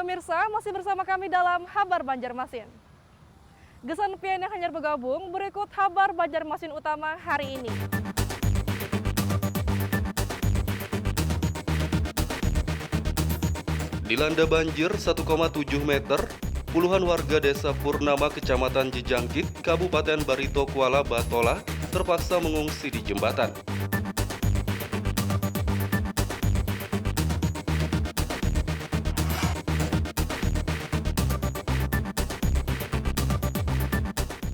Pemirsa, masih bersama kami dalam Habar Banjarmasin. Gesan pian yang hanyar bergabung, berikut Habar Banjarmasin utama hari ini. Dilanda banjir 1,7 meter, puluhan warga desa Purnama, Kecamatan Jejangkit, Kabupaten Barito Kuala Batola, terpaksa mengungsi di jembatan.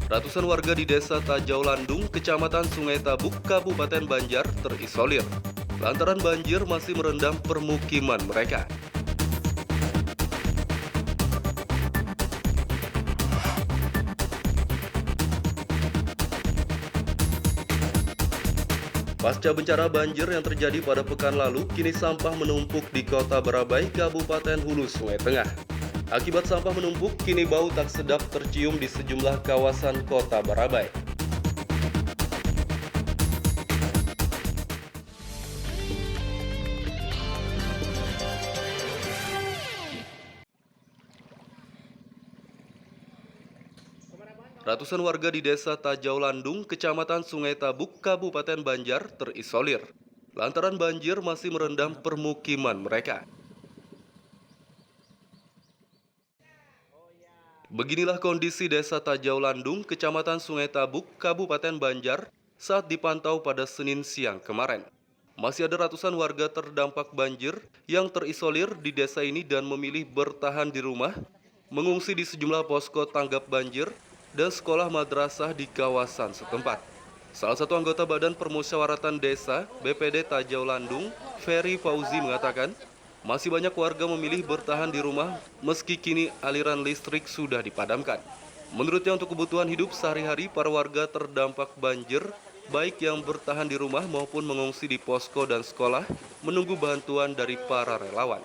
Ratusan warga di desa Tajau Landung, Kecamatan Sungai Tabuk, Kabupaten Banjar, terisolir lantaran banjir masih merendam permukiman mereka. Pasca bencana banjir yang terjadi pada pekan lalu, kini sampah menumpuk di Kota Barabai, Kabupaten Hulu Sungai Tengah. Akibat sampah menumpuk, kini bau tak sedap tercium di sejumlah kawasan Kota Barabai. Ratusan warga di desa Tajau Landung, Kecamatan Sungai Tabuk, Kabupaten Banjar, terisolir lantaran banjir masih merendam permukiman mereka. Beginilah kondisi desa Tajau Landung, Kecamatan Sungai Tabuk, Kabupaten Banjar saat dipantau pada Senin siang kemarin. Masih ada ratusan warga terdampak banjir yang terisolir di desa ini dan memilih bertahan di rumah, mengungsi di sejumlah posko tanggap banjir dan sekolah madrasah di kawasan setempat. Salah satu anggota Badan Permusyawaratan Desa BPD Tajau Landung, Ferry Fauzi, mengatakan masih banyak warga memilih bertahan di rumah meski kini aliran listrik sudah dipadamkan. Menurutnya untuk kebutuhan hidup sehari-hari para warga terdampak banjir, baik yang bertahan di rumah maupun mengungsi di posko dan sekolah, menunggu bantuan dari para relawan.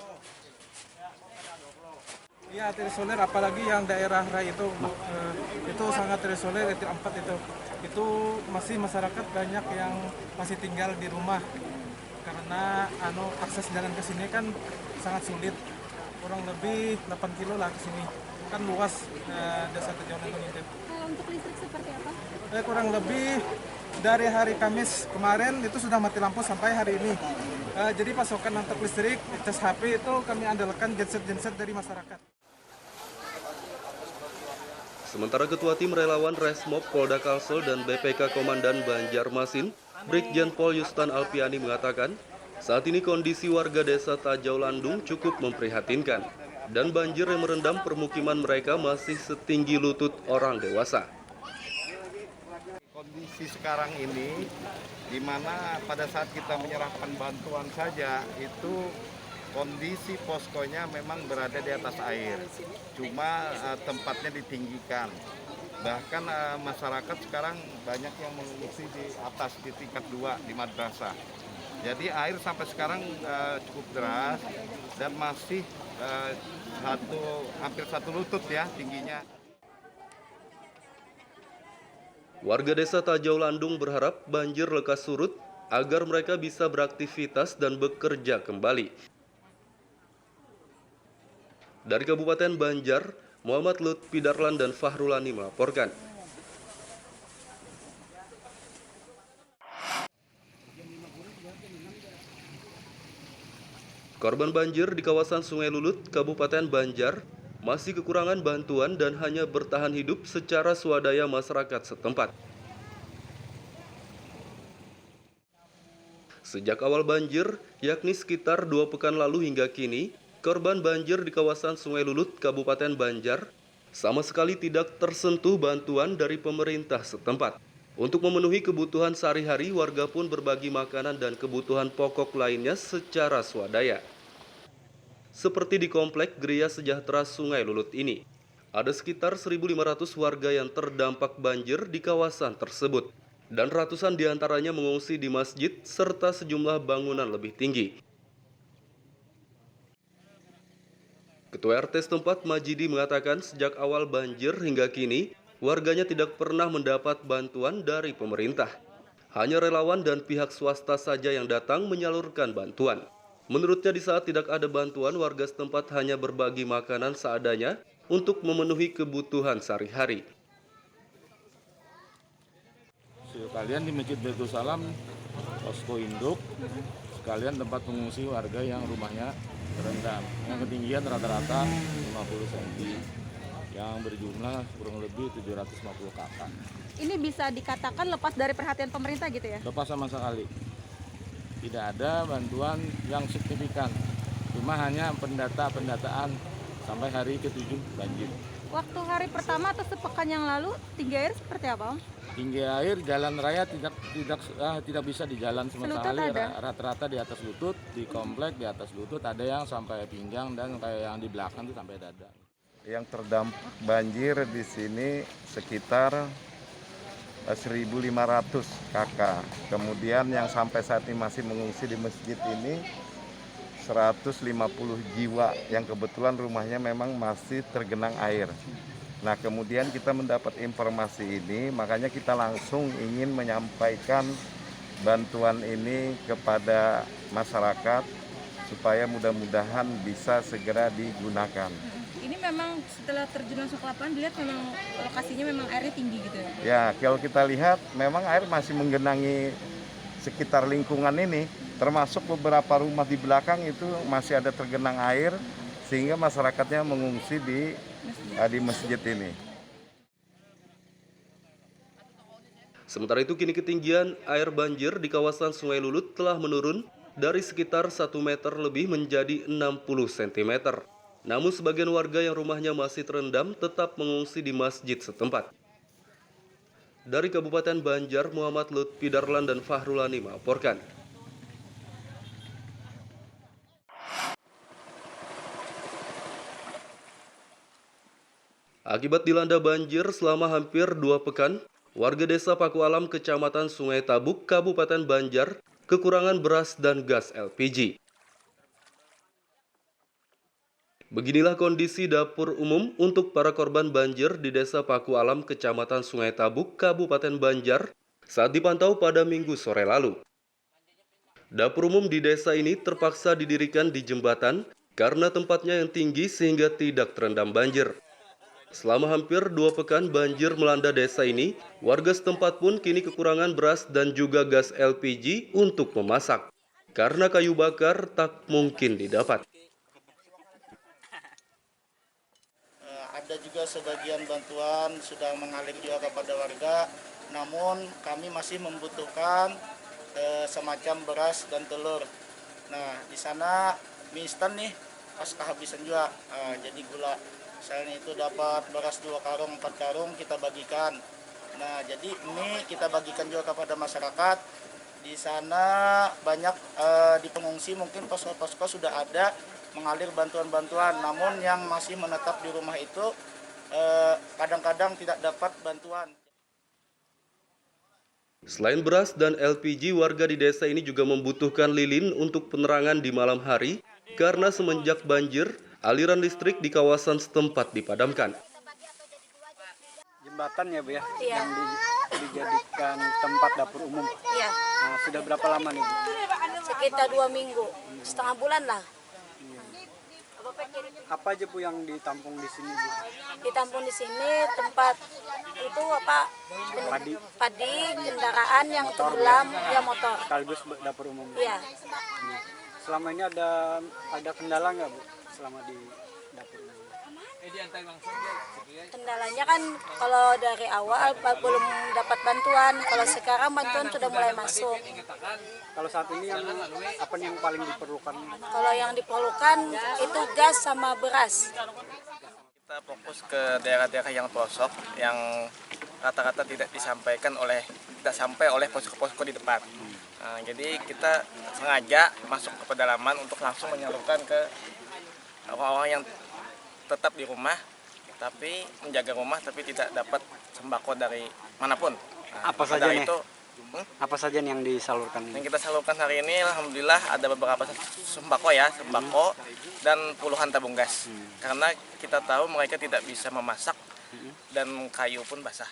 Iya, terisolir, apalagi yang daerah rai itu sangat terisolir, itu 4 itu masih masyarakat banyak yang masih tinggal di rumah karena akses jalan ke sini kan sangat sulit, kurang lebih 8 kilo lah ke sini, kan luas desa Tajau Landung itu. Untuk listrik seperti apa? Kurang lebih dari hari Kamis kemarin itu sudah mati lampu sampai hari ini. Jadi pasokan untuk listrik, cas HP itu kami andalkan genset-genset dari masyarakat. Sementara Ketua Tim Relawan Resmob Polda Kalsel dan BPK Komandan Banjarmasin, Brigjen Pol Yustan Alpiani mengatakan, saat ini kondisi warga desa Tajau Landung cukup memprihatinkan dan banjir yang merendam permukiman mereka masih setinggi lutut orang dewasa. Kondisi sekarang ini, di mana pada saat kita menyerahkan bantuan saja, itu kondisi poskonya memang berada di atas air, cuma tempatnya ditinggikan. Bahkan masyarakat sekarang banyak yang mengungsi di atas, di tingkat 2 di madrasah. Jadi air sampai sekarang cukup deras dan masih hampir satu lutut ya tingginya. Warga desa Tajau Landung berharap banjir lekas surut agar mereka bisa beraktivitas dan bekerja kembali. Dari Kabupaten Banjar, Muhammad Lutfi Darlan dan Fahrulani melaporkan. Korban banjir di kawasan Sungai Lulut, Kabupaten Banjar, masih kekurangan bantuan dan hanya bertahan hidup secara swadaya masyarakat setempat. Sejak awal banjir, yakni sekitar 2 pekan lalu hingga kini, korban banjir di kawasan Sungai Lulut, Kabupaten Banjar, sama sekali tidak tersentuh bantuan dari pemerintah setempat. Untuk memenuhi kebutuhan sehari-hari, warga pun berbagi makanan dan kebutuhan pokok lainnya secara swadaya. Seperti di Komplek Gria Sejahtera Sungai Lulut ini, ada sekitar 1.500 warga yang terdampak banjir di kawasan tersebut, dan ratusan diantaranya mengungsi di masjid serta sejumlah bangunan lebih tinggi. Ketua RT setempat Majidi mengatakan sejak awal banjir hingga kini, warganya tidak pernah mendapat bantuan dari pemerintah. Hanya relawan dan pihak swasta saja yang datang menyalurkan bantuan. Menurutnya di saat tidak ada bantuan, warga setempat hanya berbagi makanan seadanya untuk memenuhi kebutuhan sehari-hari. Sekalian di Masjid Baitul Salam, posko induk, sekalian tempat pengungsi warga yang rumahnya terendam. Yang ketinggian rata-rata 50 cm, yang berjumlah kurang lebih 750 kakak. Ini bisa dikatakan lepas dari perhatian pemerintah gitu ya? Lepas sama sekali. Tidak ada bantuan yang signifikan, cuma hanya pendataan sampai hari ke-7 banjir. Waktu hari pertama atau sepekan yang lalu tinggi air seperti apa, Om? Tinggi air jalan raya tidak bisa di jalan sama Selutut sekali, ada? rata-rata di atas lutut, di komplek di atas lutut, ada yang sampai pinggang dan kayak yang di belakang itu sampai dada. Yang terdampak banjir di sini sekitar 1.500 kakak. Kemudian yang sampai saat ini masih mengungsi di masjid ini 150 jiwa yang kebetulan rumahnya memang masih tergenang air. Nah, kemudian kita mendapat informasi ini, makanya kita langsung ingin menyampaikan bantuan ini kepada masyarakat supaya mudah-mudahan bisa segera digunakan. Ini memang setelah terjun langsung ke lapangan dilihat memang lokasinya memang airnya tinggi gitu ya? Ya, kalau kita lihat memang air masih menggenangi sekitar lingkungan ini, termasuk beberapa rumah di belakang itu masih ada tergenang air, sehingga masyarakatnya mengungsi di masjid ini. Sementara itu kini ketinggian air banjir di kawasan Sungai Lulut telah menurun dari sekitar 1 meter lebih menjadi 60 cm. Namun sebagian warga yang rumahnya masih terendam tetap mengungsi di masjid setempat. Dari Kabupaten Banjar, Muhammad Lutfi Darlan dan Fahrulani melaporkan. Akibat dilanda banjir selama hampir 2 pekan, warga desa Paku Alam, Kecamatan Sungai Tabuk, Kabupaten Banjar, kekurangan beras dan gas LPG. Beginilah kondisi dapur umum untuk para korban banjir di Desa Paku Alam, Kecamatan Sungai Tabuk, Kabupaten Banjar, saat dipantau pada Minggu sore lalu. Dapur umum di desa ini terpaksa didirikan di jembatan karena tempatnya yang tinggi sehingga tidak terendam banjir. Selama hampir 2 pekan banjir melanda desa ini, warga setempat pun kini kekurangan beras dan juga gas LPG untuk memasak, karena kayu bakar tak mungkin didapat. Ada juga sebagian bantuan sudah mengalir juga kepada warga, namun kami masih membutuhkan semacam beras dan telur. Nah, di sana mie instan nih pas kehabisan juga, jadi gula. Misalnya itu dapat beras 2 karung, 4 karung kita bagikan. Nah, jadi ini kita bagikan juga kepada masyarakat. Di sana banyak di pengungsi mungkin posko-posko sudah ada mengalir bantuan-bantuan, namun yang masih menetap di rumah itu kadang-kadang tidak dapat bantuan. Selain beras dan LPG, warga di desa ini juga membutuhkan lilin untuk penerangan di malam hari karena semenjak banjir, aliran listrik di kawasan setempat dipadamkan. Jembatan ya Bu ya, yang dijadikan tempat dapur umum. Iya. Nah, sudah berapa lama nih Bu? Sekitar 2 minggu, setengah bulan lah. Apa aja Bu yang ditampung di sini Bu? Ditampung di sini tempat itu apa? Padi, kendaraan yang tenggelam, ya motor. Sekaligus dapur umum. Iya. Selama ini ada kendala nggak Bu selama di dapur umum? Kendalanya kan kalau dari awal belum dapat bantuan, kalau sekarang bantuan sudah mulai masuk. Kalau saat ini apa nih yang paling diperlukan? Kalau yang diperlukan itu gas sama beras. Kita fokus ke daerah-daerah yang pelosok yang rata-rata tidak sampai oleh posko-posko di depan. Nah, jadi kita sengaja masuk ke pedalaman untuk langsung menyalurkan ke orang-orang yang tetap di rumah, tapi menjaga rumah tapi tidak dapat sembako dari manapun. Nah, Apa saja nih? itu, Apa saja nih yang disalurkan? yang kita salurkan hari ini, alhamdulillah ada beberapa sembako dan puluhan tabung gas. Karena kita tahu mereka tidak bisa memasak dan kayu pun basah.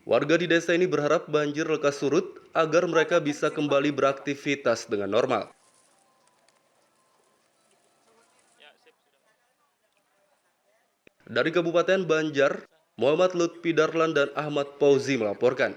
Warga di desa ini berharap banjir lekas surut agar mereka bisa kembali beraktivitas dengan normal. Dari Kabupaten Banjar, Muhammad Lutfi Darlan dan Ahmad Fauzi melaporkan.